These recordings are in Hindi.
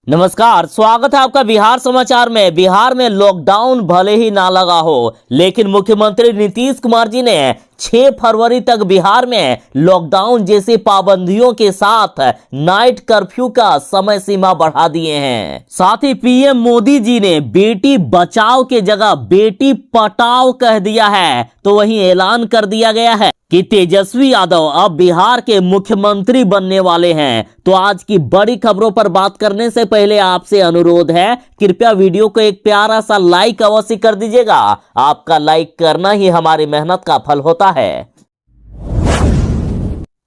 नमस्कार, स्वागत है आपका बिहार समाचार में। बिहार में लॉकडाउन भले ही ना लगा हो, लेकिन मुख्यमंत्री नीतीश कुमार जी ने 6 फरवरी तक बिहार में लॉकडाउन जैसी पाबंदियों के साथ नाइट कर्फ्यू का समय सीमा बढ़ा दिए हैं। साथ ही पीएम मोदी जी ने बेटी बचाओ के जगह बेटी पटाओ कह दिया है। तो वहीं ऐलान कर दिया गया है कि तेजस्वी यादव अब बिहार के मुख्यमंत्री बनने वाले हैं। तो आज की बड़ी खबरों पर बात करने से पहले आपसे अनुरोध है, कृपया वीडियो को एक प्यारा सा लाइक अवश्य कर दीजिएगा। आपका लाइक करना ही हमारी मेहनत का फल होता है।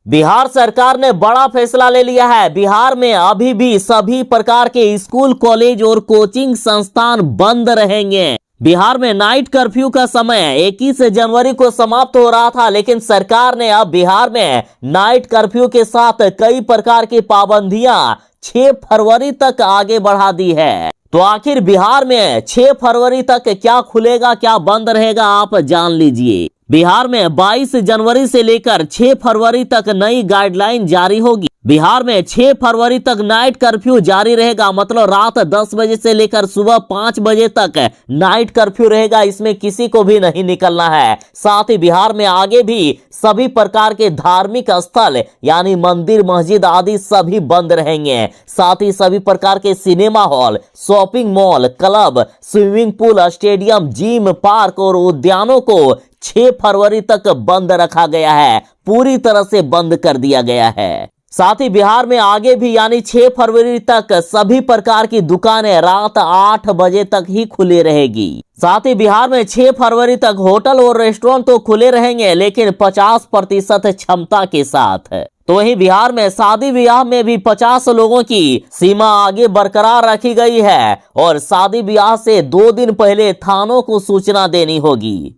बिहार सरकार ने बड़ा फैसला ले लिया है। बिहार में अभी भी सभी प्रकार के स्कूल, कॉलेज और कोचिंग संस्थान बंद रहेंगे। बिहार में नाइट कर्फ्यू का समय 21 जनवरी को समाप्त हो रहा था, लेकिन सरकार ने अब बिहार में नाइट कर्फ्यू के साथ कई प्रकार की पाबंदियां 6 फरवरी तक आगे बढ़ा दी है। तो आखिर बिहार में 6 फरवरी तक क्या खुलेगा, क्या बंद रहेगा, आप जान लीजिए। बिहार में 22 जनवरी से लेकर 6 फरवरी तक नई गाइडलाइन जारी होगी। बिहार में 6 फरवरी तक नाइट कर्फ्यू जारी रहेगा, मतलब रात 10 बजे से लेकर सुबह 5 बजे तक नाइट कर्फ्यू रहेगा। इसमें किसी को भी नहीं निकलना है। साथ ही बिहार में आगे भी सभी प्रकार के धार्मिक स्थल यानी मंदिर, मस्जिद आदि सभी बंद रहेंगे। साथ ही सभी प्रकार के cinema hall, shopping mall, club, swimming pool, stadium, gym, park और उद्यानों को 6 फरवरी तक बंद रखा गया है, पूरी तरह से बंद कर दिया गया है। साथ ही बिहार में आगे भी यानी 6 फरवरी तक सभी प्रकार की दुकानें रात 8 बजे तक ही खुली रहेगी। साथ ही बिहार में 6 फरवरी तक होटल और रेस्टोरेंट तो खुले रहेंगे, लेकिन 50% क्षमता के साथ। तो वहीं बिहार में शादी ब्याह में भी 50 लोगों की सीमा आगे बरकरार रखी गई है और शादी ब्याह से 2 दिन पहले थानों को सूचना देनी होगी।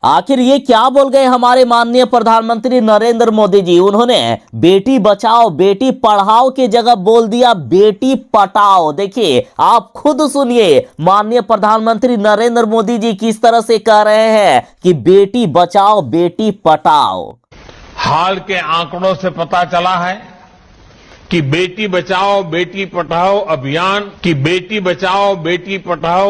आखिर ये क्या बोल गए हमारे माननीय प्रधानमंत्री नरेंद्र मोदी जी? उन्होंने बेटी बचाओ बेटी पढ़ाओ की जगह बोल दिया बेटी पटाओ। देखिए, आप खुद सुनिए माननीय प्रधानमंत्री नरेंद्र मोदी जी किस तरह से कह रहे हैं कि बेटी बचाओ बेटी पटाओ। हाल के आंकड़ों से पता चला है कि बेटी बचाओ बेटी पढ़ाओ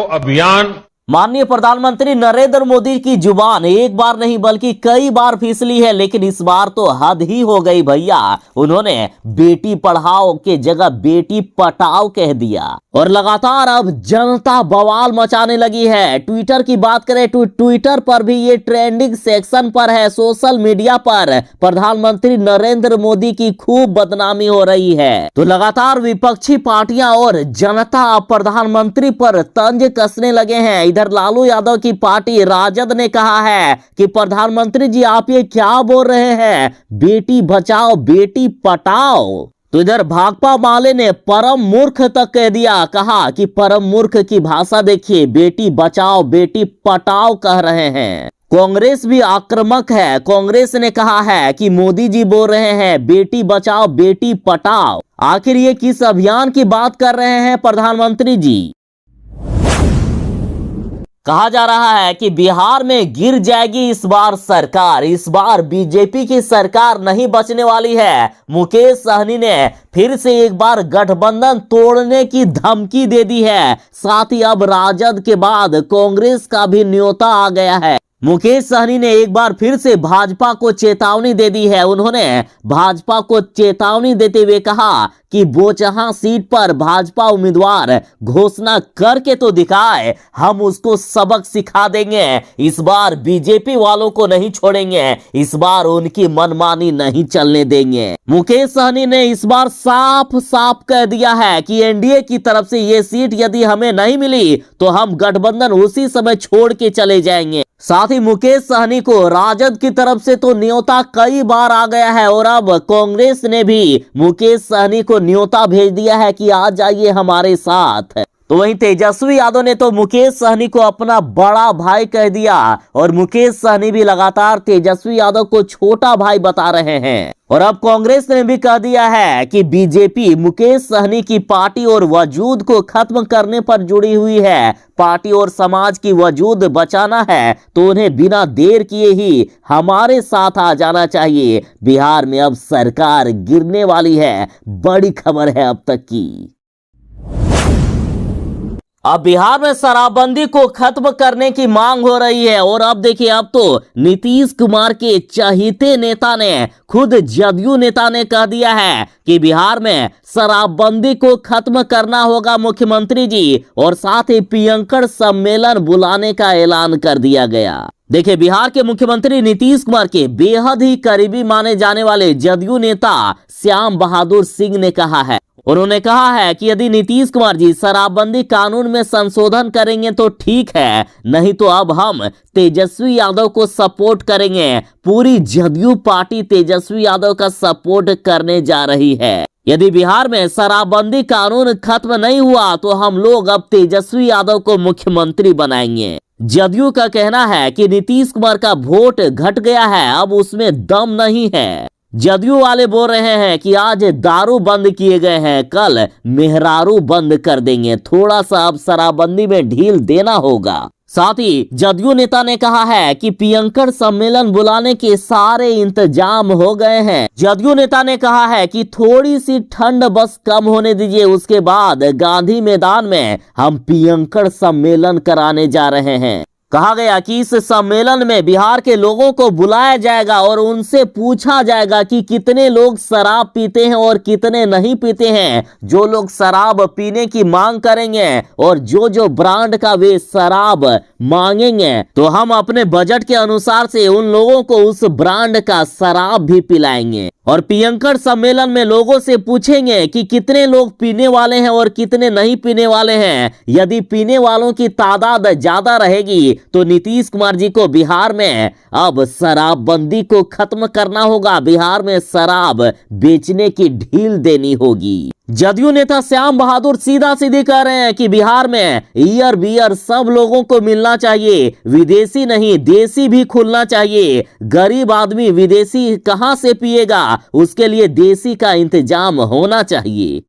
अभियान माननीय प्रधानमंत्री नरेंद्र मोदी की जुबान एक बार नहीं बल्कि कई बार फिसली है, लेकिन इस बार तो हद ही हो गई भैया। उन्होंने बेटी पढ़ाओ के जगह बेटी पटाओ कह दिया और लगातार अब जनता बवाल मचाने लगी है। ट्विटर की बात करें तो ट्विटर पर भी ये ट्रेंडिंग सेक्शन पर है। सोशल मीडिया पर प्रधानमंत्री नरेंद्र मोदी की खूब बदनामी हो रही है। तो लगातार विपक्षी पार्टियां और जनता प्रधानमंत्री पर तंज कसने लगे हैं। इधर लालू यादव की पार्टी राजद ने कहा है कि प्रधानमंत्री जी आप ये क्या बोल रहे हैं, बेटी बचाओ बेटी पटाओ। तो इधर भाकपा माले ने परम मूर्ख तक कह दिया, कहा कि परम मूर्ख की भाषा देखिए, बेटी बचाओ बेटी पटाओ कह रहे हैं। कांग्रेस भी आक्रामक है। कांग्रेस ने कहा है कि मोदी जी बोल रहे हैं बेटी बचाओ बेटी पटाओ। आखिर ये किस अभियान की बात कर रहे हैं प्रधानमंत्री जी? कहा जा रहा है कि बिहार में गिर जाएगी इस बार सरकार। इस बार बीजेपी की सरकार नहीं बचने वाली है। मुकेश सहनी ने फिर से एक बार गठबंधन तोड़ने की धमकी दे दी है। साथ ही अब राजद के बाद कांग्रेस का भी न्योता आ गया है। मुकेश सहनी ने एक बार फिर से भाजपा को चेतावनी दे दी है। उन्होंने भाजपा को चेतावनी देते हुए कहा कि बोचहां सीट पर भाजपा उम्मीदवार घोषणा करके तो दिखाए, हम उसको सबक सिखा देंगे। इस बार बीजेपी वालों को नहीं छोड़ेंगे, इस बार उनकी मनमानी नहीं चलने देंगे। मुकेश सहनी ने इस बार साफ साफ कह दिया है कि एनडीए की तरफ से ये सीट यदि हमें नहीं मिली तो हम गठबंधन उसी समय छोड़ के चले जाएंगे। साथ ही मुकेश सहनी को राजद की तरफ से तो न्योता कई बार आ गया है और अब कांग्रेस ने भी मुकेश सहनी को न्योता भेज दिया है कि आ जाइए हमारे साथ। तो वहीं तेजस्वी यादव ने तो मुकेश सहनी को अपना बड़ा भाई कह दिया और मुकेश सहनी भी लगातार तेजस्वी यादव को छोटा भाई बता रहे हैं। और अब कांग्रेस ने भी कह दिया है कि बीजेपी मुकेश सहनी की पार्टी और वजूद को खत्म करने पर जुड़ी हुई है। पार्टी और समाज की वजूद बचाना है तो उन्हें बिना देर किए ही हमारे साथ आ जाना चाहिए। बिहार में अब सरकार गिरने वाली है, बड़ी खबर है अब तक की। अब बिहार में शराबबंदी को खत्म करने की मांग हो रही है और अब देखिए अब तो नीतीश कुमार के चहेते नेता ने खुद जदयू नेता ने कह दिया है कि बिहार में शराबबंदी को खत्म करना होगा मुख्यमंत्री जी, और साथ ही प्रियंकर सम्मेलन बुलाने का ऐलान कर दिया गया। देखिए बिहार के मुख्यमंत्री नीतीश कुमार के बेहद ही करीबी माने जाने वाले जदयू नेता श्याम बहादुर सिंह ने कहा है, उन्होंने कहा है कि यदि नीतीश कुमार जी शराबबंदी कानून में संशोधन करेंगे तो ठीक है, नहीं तो अब हम तेजस्वी यादव को सपोर्ट करेंगे। पूरी जदयू पार्टी तेजस्वी यादव का सपोर्ट करने जा रही है। यदि बिहार में शराबबंदी कानून खत्म नहीं हुआ तो हम लोग अब तेजस्वी यादव को मुख्यमंत्री बनाएंगे। जदयू का कहना है कि नीतीश कुमार का वोट घट गया है, अब उसमें दम नहीं है। जदयू वाले बोल रहे हैं कि आज दारू बंद किए गए हैं, कल मेहरारू बंद कर देंगे। थोड़ा सा अब शराबबंदी में ढील देना होगा। साथ ही जदयू नेता ने कहा है कि प्रियंकर सम्मेलन बुलाने के सारे इंतजाम हो गए हैं। जदयू नेता ने कहा है कि थोड़ी सी ठंड बस कम होने दीजिए, उसके बाद गांधी मैदान में हम प्रियंकर सम्मेलन कराने जा रहे हैं। कहा गया कि इस सम्मेलन में बिहार के लोगों को बुलाया जाएगा और उनसे पूछा जाएगा कि कितने लोग शराब पीते हैं और कितने नहीं पीते हैं। जो लोग शराब पीने की मांग करेंगे और जो ब्रांड का वे शराब मांगेंगे तो हम अपने बजट के अनुसार से उन लोगों को उस ब्रांड का शराब भी पिलाएंगे। और प्रियंकर सम्मेलन में लोगों से पूछेंगे कि कितने लोग पीने वाले हैं और कितने नहीं पीने वाले हैं। यदि पीने वालों की तादाद ज्यादा रहेगी तो नीतीश कुमार जी को बिहार में अब शराबबंदी को खत्म करना होगा। बिहार में शराब बेचने की ढील देनी होगी। जदयू नेता श्याम बहादुर सीधा सीधी कह रहे हैं कि बिहार में ईयर बियर सब लोगों को मिलना चाहिए, विदेशी नहीं देसी भी खुलना चाहिए। गरीब आदमी विदेशी कहां से पिएगा, उसके लिए देसी का इंतजाम होना चाहिए।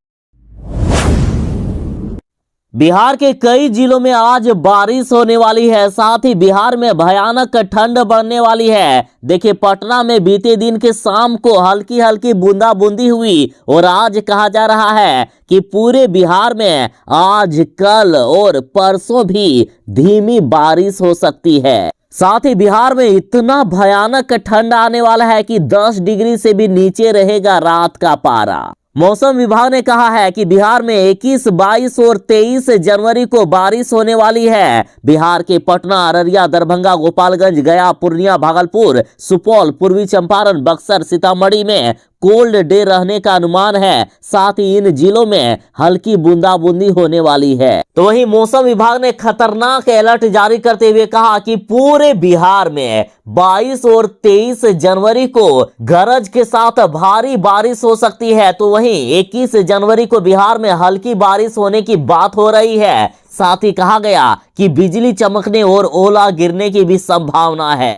बिहार के कई जिलों में आज बारिश होने वाली है, साथ ही बिहार में भयानक ठंड बढ़ने वाली है। देखिए पटना में बीते दिन के शाम को हल्की हल्की बूंदाबूंदी हुई और आज कहा जा रहा है कि पूरे बिहार में आज कल और परसों भी धीमी बारिश हो सकती है। साथ ही बिहार में इतना भयानक ठंड आने वाला है कि 10 डिग्री से भी नीचे रहेगा रात का पारा। मौसम विभाग ने कहा है कि बिहार में 21, 22 और 23 जनवरी को बारिश होने वाली है। बिहार के पटना, अररिया, दरभंगा, गोपालगंज, गया, पूर्णिया, भागलपुर, सुपौल, पूर्वी चंपारण, बक्सर, सीतामढ़ी में कोल्ड डे रहने का अनुमान है। साथ ही इन जिलों में हल्की बूंदाबूंदी होने वाली है। तो वहीं मौसम विभाग ने खतरनाक अलर्ट जारी करते हुए कहा कि पूरे बिहार में 22 और 23 जनवरी को गरज के साथ भारी बारिश हो सकती है। तो वहीं 21 जनवरी को बिहार में हल्की बारिश होने की बात हो रही है। साथ ही कहा गया कि बिजली चमकने और ओला गिरने की भी संभावना है।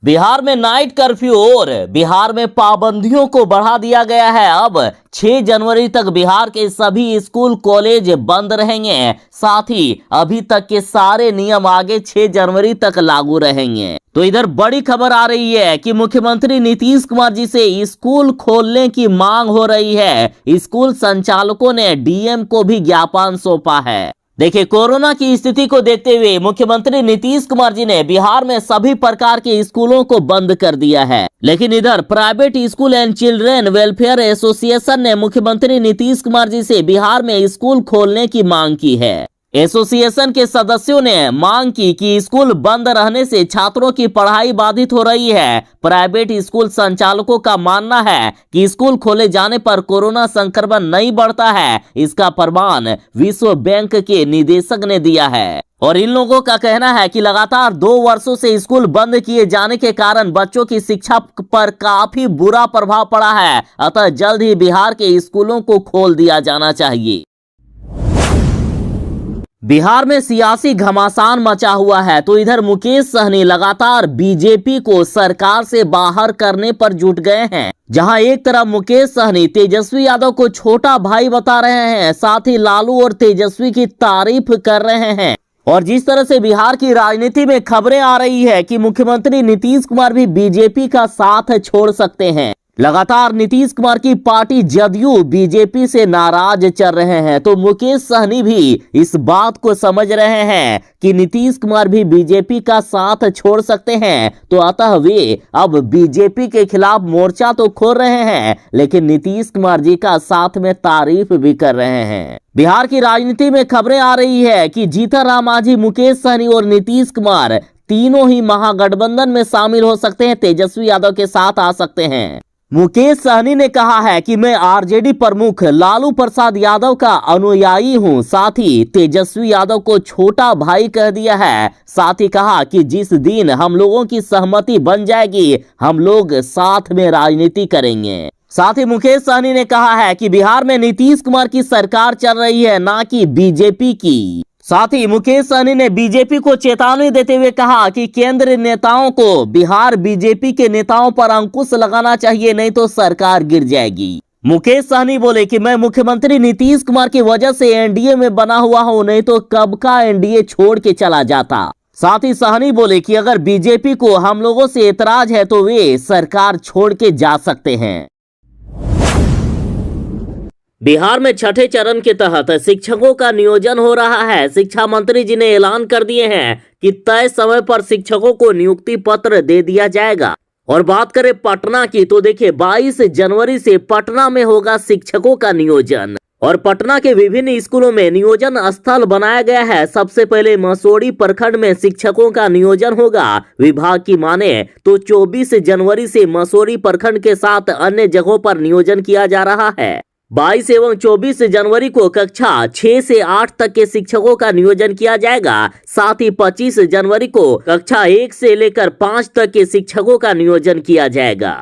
बिहार में नाइट कर्फ्यू और बिहार में पाबंदियों को बढ़ा दिया गया है। अब 6 जनवरी तक बिहार के सभी स्कूल कॉलेज बंद रहेंगे। साथ ही अभी तक के सारे नियम आगे 6 जनवरी तक लागू रहेंगे। तो इधर बड़ी खबर आ रही है कि मुख्यमंत्री नीतीश कुमार जी से स्कूल खोलने की मांग हो रही है। स्कूल संचालकों ने डीएम को भी ज्ञापन सौंपा है। देखिए कोरोना की स्थिति को देखते हुए मुख्यमंत्री नीतीश कुमार जी ने बिहार में सभी प्रकार के स्कूलों को बंद कर दिया है। लेकिन इधर private school and children welfare association ने मुख्यमंत्री नीतीश कुमार जी से बिहार में स्कूल खोलने की मांग की है। एसोसिएशन के सदस्यों ने मांग की कि स्कूल बंद रहने से छात्रों की पढ़ाई बाधित हो रही है। प्राइवेट स्कूल संचालकों का मानना है कि स्कूल खोले जाने पर कोरोना संक्रमण नहीं बढ़ता है। इसका प्रमाण विश्व बैंक के निदेशक ने दिया है। और इन लोगों का कहना है कि लगातार 2 वर्षों से स्कूल बंद किए जाने के कारण बच्चों की शिक्षा पर काफी बुरा प्रभाव पड़ा है। अतः जल्द ही बिहार के स्कूलों को खोल दिया जाना चाहिए। बिहार में सियासी घमासान मचा हुआ है तो इधर मुकेश सहनी लगातार बीजेपी को सरकार से बाहर करने पर जुट गए हैं। जहां एक तरफ मुकेश सहनी तेजस्वी यादव को छोटा भाई बता रहे हैं, साथ ही लालू और तेजस्वी की तारीफ कर रहे हैं। और जिस तरह से बिहार की राजनीति में खबरें आ रही है कि मुख्यमंत्री नीतीश कुमार भी बीजेपी का साथ छोड़ सकते हैं। लगातार नीतीश कुमार की पार्टी जदयू बीजेपी से नाराज चल रहे हैं, तो मुकेश सहनी भी इस बात को समझ रहे हैं कि नीतीश कुमार भी बीजेपी का साथ छोड़ सकते हैं, तो अतः वे अब बीजेपी के खिलाफ मोर्चा तो खोल रहे हैं, लेकिन नीतीश कुमार जी का साथ में तारीफ भी कर रहे हैं। बिहार की राजनीति में खबरें आ रही है कि जीतन राम मांझी, मुकेश सहनी और नीतीश कुमार तीनों ही महागठबंधन में शामिल हो सकते हैं, तेजस्वी यादव के साथ आ सकते हैं। मुकेश सहनी ने कहा है कि मैं आरजेडी प्रमुख लालू प्रसाद यादव का अनुयायी हूं, साथ ही तेजस्वी यादव को छोटा भाई कह दिया है। साथ ही कहा कि जिस दिन हम लोगों की सहमति बन जाएगी हम लोग साथ में राजनीति करेंगे। साथ ही मुकेश सहनी ने कहा है कि बिहार में नीतीश कुमार की सरकार चल रही है, ना कि बीजेपी की। साथ ही मुकेश सहनी ने बीजेपी को चेतावनी देते हुए कहा कि केंद्र नेताओं को बिहार बीजेपी के नेताओं पर अंकुश लगाना चाहिए, नहीं तो सरकार गिर जाएगी। मुकेश सहनी बोले कि मैं मुख्यमंत्री नीतीश कुमार की वजह से एनडीए में बना हुआ हूं, नहीं तो कब का एनडीए छोड़ के चला जाता। साथ ही सहनी बोले कि अगर बीजेपी को हम लोगों से एतराज है तो वे सरकार छोड़ के जा सकते हैं। बिहार में छठे चरण के तहत शिक्षकों का नियोजन हो रहा है। शिक्षा मंत्री जी ने ऐलान कर दिए हैं कि तय समय पर शिक्षकों को नियुक्ति पत्र दे दिया जाएगा। और बात करें पटना की तो देखिए 22 जनवरी से पटना में होगा शिक्षकों का नियोजन और पटना के विभिन्न स्कूलों में नियोजन स्थल बनाया गया है। सबसे पहले मसौढ़ी प्रखंड में शिक्षकों का नियोजन होगा। विभाग की माने तो 24 जनवरी से मसौढ़ी प्रखंड के साथ अन्य जगहों पर नियोजन किया जा रहा है। 22 एवं 24 जनवरी को कक्षा 6 से 8 तक के शिक्षकों का नियोजन किया जाएगा। साथ ही 25 जनवरी को कक्षा 1 से लेकर 5 तक के शिक्षकों का नियोजन किया जाएगा।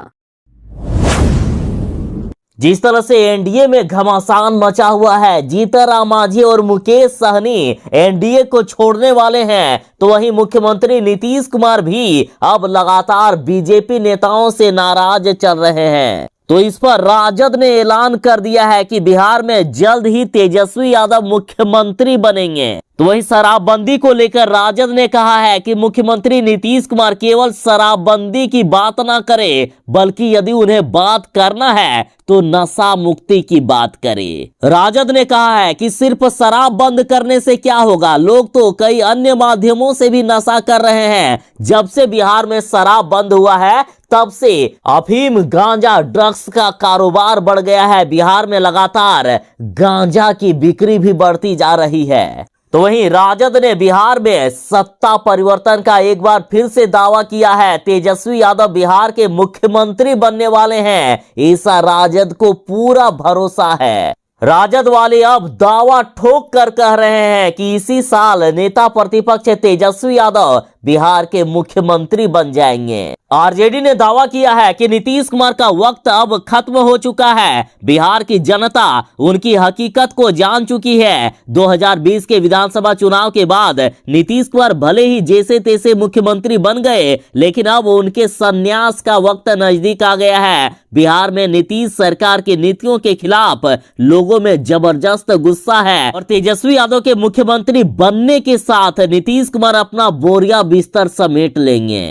जिस तरह से एनडीए में घमासान मचा हुआ है, जीतन राम मांझी और मुकेश सहनी एनडीए को छोड़ने वाले हैं, तो वहीं मुख्यमंत्री नीतीश कुमार भी अब लगातार बीजेपी नेताओं से नाराज चल रहे हैं। तो इस पर राजद ने ऐलान कर दिया है कि बिहार में जल्द ही तेजस्वी यादव मुख्यमंत्री बनेंगे। तो वहीं शराबबंदी को लेकर राजद ने कहा है कि मुख्यमंत्री नीतीश कुमार केवल शराबबंदी की बात ना करे, बल्कि यदि उन्हें बात करना है तो नशा मुक्ति की बात करे। राजद ने कहा है कि सिर्फ शराब बंद करने से क्या होगा, लोग तो कई अन्य माध्यमों से भी नशा कर रहे हैं। जब से बिहार में शराब बंद हुआ है तब से अफीम, गांजा, ड्रग्स का कारोबार बढ़ गया है। बिहार में लगातार गांजा की बिक्री भी बढ़ती जा रही है। तो वहीं राजद ने बिहार में सत्ता परिवर्तन का एक बार फिर से दावा किया है। तेजस्वी यादव बिहार के मुख्यमंत्री बनने वाले हैं, ऐसा राजद को पूरा भरोसा है। राजद वाले अब दावा ठोक कर कह रहे हैं कि इसी साल नेता प्रतिपक्ष तेजस्वी यादव बिहार के मुख्यमंत्री बन जाएंगे। आरजेडी ने दावा किया है कि नीतीश कुमार का वक्त अब खत्म हो चुका है। बिहार की जनता उनकी हकीकत को जान चुकी है। 2020 के विधानसभा चुनाव के बाद नीतीश कुमार भले ही जैसे तैसे मुख्यमंत्री बन गए, लेकिन अब उनके संन्यास का वक्त नजदीक आ गया है। बिहार में नीतीश सरकार की नीतियों के खिलाफ लोगों में जबरदस्त गुस्सा है और तेजस्वी यादव के मुख्यमंत्री बनने के साथ नीतीश कुमार अपना बोरिया बिस्तर समेट लेंगे।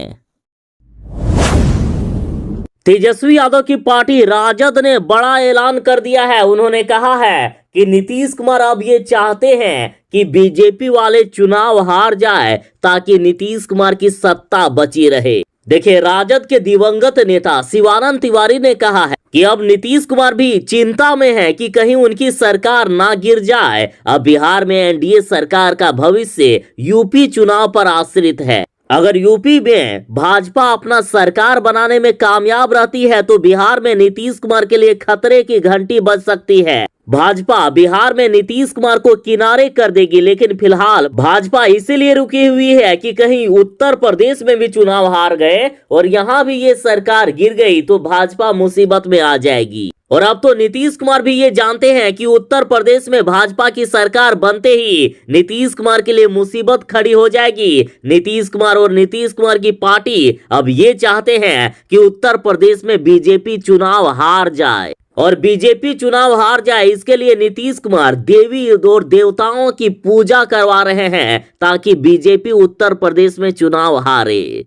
तेजस्वी यादव की पार्टी राजद ने बड़ा ऐलान कर दिया है। उन्होंने कहा है कि नीतीश कुमार अब ये चाहते हैं कि बीजेपी वाले चुनाव हार जाए ताकि नीतीश कुमार की सत्ता बची रहे। देखिए, राजद के दिवंगत नेता शिवानंद तिवारी ने कहा है कि अब नीतीश कुमार भी चिंता में है कि कहीं उनकी सरकार ना गिर जाए। अब बिहार में एनडीए सरकार का भविष्य यूपी चुनाव पर आश्रित है। अगर यूपी में भाजपा अपना सरकार बनाने में कामयाब रहती है तो बिहार में नीतीश कुमार के लिए खतरे की घंटी बज सकती है। भाजपा बिहार में नीतीश कुमार को किनारे कर देगी, लेकिन फिलहाल भाजपा इसीलिए रुकी हुई है कि कहीं उत्तर प्रदेश में भी चुनाव हार गए और यहाँ भी ये सरकार गिर गई तो भाजपा मुसीबत में आ जाएगी। और अब तो नीतीश कुमार भी ये जानते हैं कि उत्तर प्रदेश में भाजपा की सरकार बनते ही नीतीश कुमार के लिए मुसीबत खड़ी हो जाएगी। नीतीश कुमार और नीतीश कुमार की पार्टी अब ये चाहते हैं कि उत्तर प्रदेश में बीजेपी चुनाव हार जाए और बीजेपी चुनाव हार जाए, इसके लिए नीतीश कुमार देवी और देवताओं की पूजा करवा रहे हैं ताकि बीजेपी उत्तर प्रदेश में चुनाव हारे।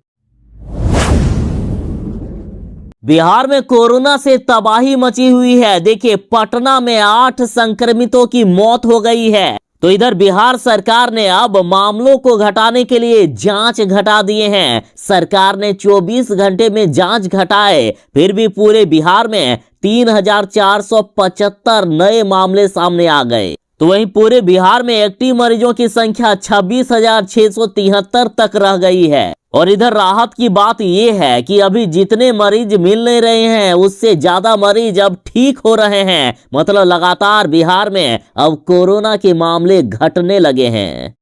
बिहार में कोरोना से तबाही मची हुई है। देखिए, पटना में 8 संक्रमितों की मौत हो गई है। तो इधर बिहार सरकार ने अब मामलों को घटाने के लिए जांच घटा दिए हैं। सरकार ने 24 घंटे में जांच घटाए, फिर भी पूरे बिहार में 3,475 नए मामले सामने आ गए। तो वहीं पूरे बिहार में एक्टिव मरीजों की संख्या 26,673 तक रह गई है। और इधर राहत की बात यह है कि अभी जितने मरीज मिल नहीं रहे हैं उससे ज्यादा मरीज अब ठीक हो रहे हैं। मतलब लगातार बिहार में अब कोरोना के मामले घटने लगे हैं।